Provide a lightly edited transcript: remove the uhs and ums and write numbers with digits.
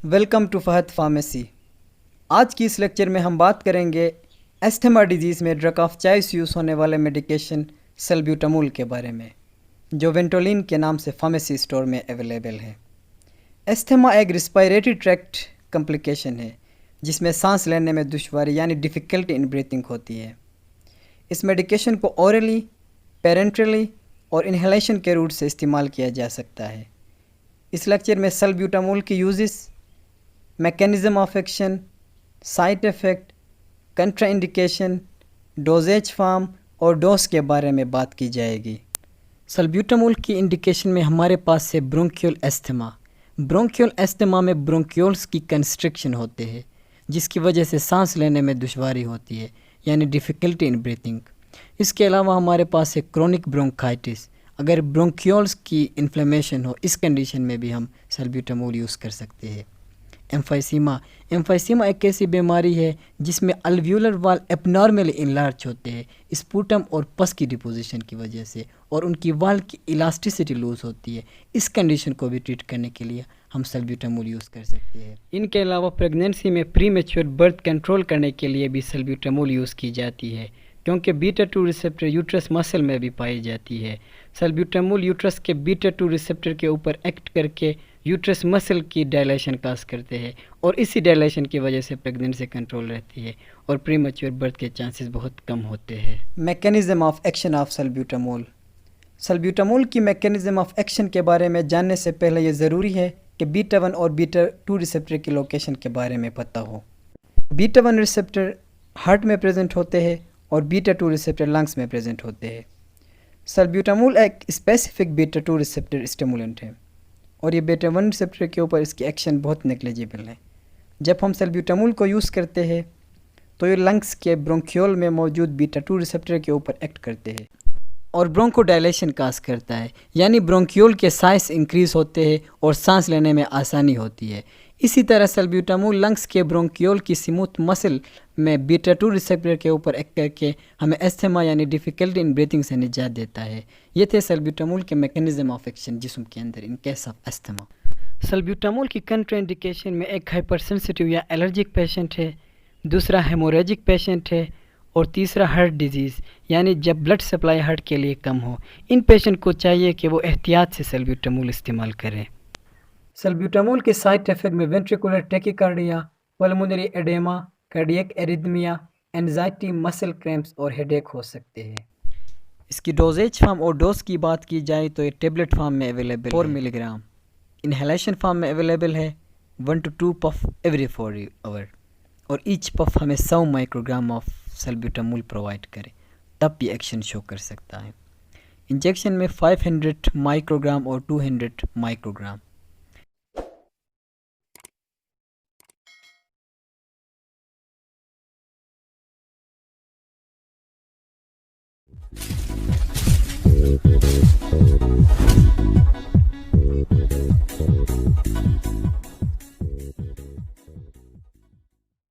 Welcome to Fahad pharmacy. आज की इस लेक्चर में हम बात करेंगे एस्थमा डिजीज़ में ड्रग ऑफ चॉइस यूज़ होने वाले मेडिकेशन सल्ब्यूटामोल के बारे में, जो वेंटोलिन के नाम से फार्मेसी स्टोर में अवेलेबल है। एस्थमा एक रिस्पायरेटरी ट्रैक्ट कॉम्प्लिकेशन है जिसमें सांस लेने में दुश्वारी यानी डिफ़िकल्टी इन ब्रीथिंग होती है। इस मेडिकेशन को ओरली, पेरेंट्रली और इन्हेलेशन के रूट से इस्तेमाल किया जा सकता है। इस लेक्चर में सल्ब्यूटामोल की uses, mechanism of action, side effect, contraindication, doses form और डोज के बारे में बात की जाएगी। सल्ब्यूटामोल की इंडिकेशन में हमारे पास है ब्रोंकियल एस्थमा। ब्रोंकियल एस्थमा में ब्रोंक्यूल्स की कंस्ट्रिक्शन होते हैं जिसकी वजह से सांस लेने में दुश्वारी होती है यानी डिफ़िकल्टी इन ब्रीथिंग। इसके अलावा हमारे पास है क्रोनिक ब्रोंकाइटिस। अगर ब्रोंक्यूल्स की इन्फ्लेमेशन हो, इस कंडीशन में भी हम सल्ब्यूटामोल यूज़ कर सकते हैं। एम्फाइसीमा एक ऐसी बीमारी है जिसमें अल्वियोलर वाल एबनॉर्मली इनलार्ज होते हैं स्पूटम और पस की डिपोजिशन की वजह से, और उनकी वाल की इलास्टिसिटी लूज़ होती है। इस कंडीशन को भी ट्रीट करने के लिए हम सल्ब्यूटामोल यूज़ कर सकते हैं। इनके अलावा प्रेगनेंसी में प्री मैच्योर बर्थ कंट्रोल करने के लिए भी सल्ब्यूटामोल यूज़ की जाती है क्योंकि बीटा-2 रिसेप्टर यूट्रस मसल में भी पाई जाती है। सल्ब्यूटामोल यूट्रस के बीटा-2 रिसेप्टर के ऊपर एक्ट करके यूट्रस मसल की डायलेशन काज करते हैं और इसी डायलेशन की वजह से प्रेगनेंसी कंट्रोल रहती है और प्री मैच्योर बर्थ के चांसेस बहुत कम होते हैं। Mechanism of action of salbutamol. Salbutamol की मैकेनिज्म ऑफ एक्शन के बारे में जानने से पहले ये ज़रूरी है कि बीटा-1 और बीटा-2 रिसेप्टर की लोकेशन के बारे में पता हो। बीटा-1 रिसेप्टर हार्ट में प्रेजेंट होते हैं और बीटा-2 रिसेप्टर लंग्स में प्रेजेंट होते हैं। सल्ब्यूटामोल एक स्पेसिफिक बीटा-2 रिसेप्टर स्टिमुलेंट है और ये बीटा-1 रिसेप्टर के ऊपर इसकी एक्शन बहुत नेग्लिजिबल है। जब हम सल्ब्यूटामोल को यूज़ करते हैं तो ये लंग्स के ब्रोंक्यूल में मौजूद बीटा-2 रिसेप्टर के ऊपर एक्ट करते हैं और ब्रोंकोडायलेशन काज करता है, यानी ब्रोंक्यूल के साइज इंक्रीज़ होते हैं और सांस लेने में आसानी होती है। इसी तरह सल्ब्यूटामोल लंग्स के ब्रोंक्यूल की स्मूथ मसल में बीटा-2 रिसेप्टर के ऊपर एक्ट करके हमें एस्थमा यानी डिफ़िकल्टी इन ब्रीथिंग से निजात देता है। ये थे सल्ब्यूटामोल के मैकेनिज्म ऑफ एक्शन जिस्म के अंदर इन केस ऑफ एस्थमा। सल्ब्यूटामोल की कंट्राइंडिकेशन में एक हाइपर सेंसिटिव या एलर्जिक पेशेंट है, दूसरा हेमोरेजिक पेशेंट है और तीसरा हार्ट डिजीज़ यानी जब ब्लड सप्लाई हार्ट के लिए कम हो। इन पेशेंट को चाहिए कि वो एहतियात से सल्ब्यूटामोल इस्तेमाल करें। सल्ब्यूटामोल के साइड इफेक्ट में ventricular tachycardia, pulmonary oedema, cardiac arrhythmia, anxiety, muscle cramps और हेडेक हो सकते हैं। इसकी डोजेज फॉर्म और डोज की बात की जाए तो ये टेबलेट फॉर्म में अवेलेबल 4 मिलीग्राम, इन्हेलेशन फॉर्म में अवेलेबल है 1 to 2 पफ एवरी 4 आवर और ईच पफ हमें 100 माइक्रोग्राम ऑफ सल्ब्यूटामोल प्रोवाइड करे तब भी एक्शन शो कर सकता है। इंजेक्शन में 500 माइक्रोग्राम और 200 माइक्रोग्राम।